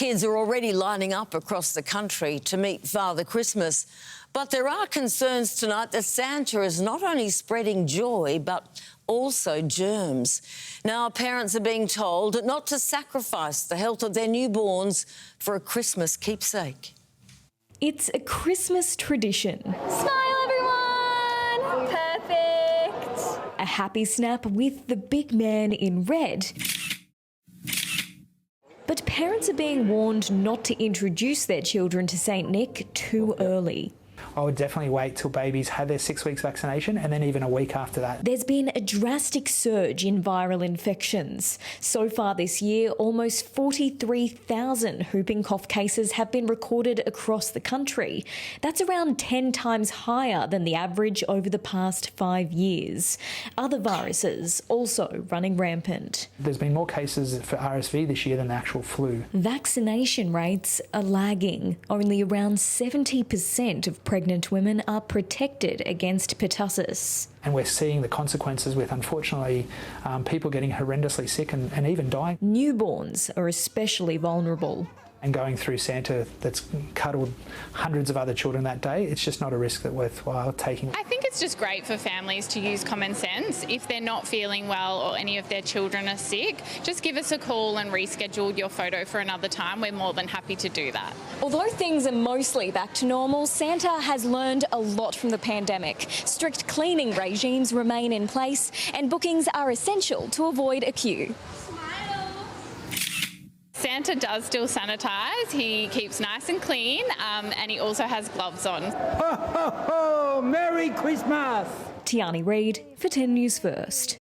Kids are already lining up across the country to meet Father Christmas. But there are concerns tonight that Santa is not only spreading joy, but also germs. Now, parents are being told not to sacrifice the health of their newborns for a Christmas keepsake. It's a Christmas tradition. Smile, everyone! Perfect! A happy snap with the big man in red. But parents are being warned not to introduce their children to St Nick too early. I would definitely wait till babies had their 6 weeks vaccination and then even a week after that. There's been a drastic surge in viral infections. So far this year, almost 43,000 whooping cough cases have been recorded across the country. That's around 10 times higher than the average over the past 5 years. Other viruses also running rampant. There's been more cases for RSV this year than the actual flu. Vaccination rates are lagging. Only around 70% of pregnant women are protected against pertussis. And we're seeing the consequences with, unfortunately, people getting horrendously sick and even dying. Newborns are especially vulnerable. And going through Santa that's cuddled hundreds of other children that day, it's just not a risk that's worthwhile taking. I think it's just great for families to use common sense. If they're not feeling well or any of their children are sick, just give us a call and reschedule your photo for another time. We're more than happy to do that. Although things are mostly back to normal, Santa has learned a lot from the pandemic. Strict cleaning regimes remain in place and bookings are essential to avoid a queue. Santa does still sanitize. He keeps nice and clean, and he also has gloves on. Ho, ho, ho! Merry Christmas! Tiani Reid for 10 News First.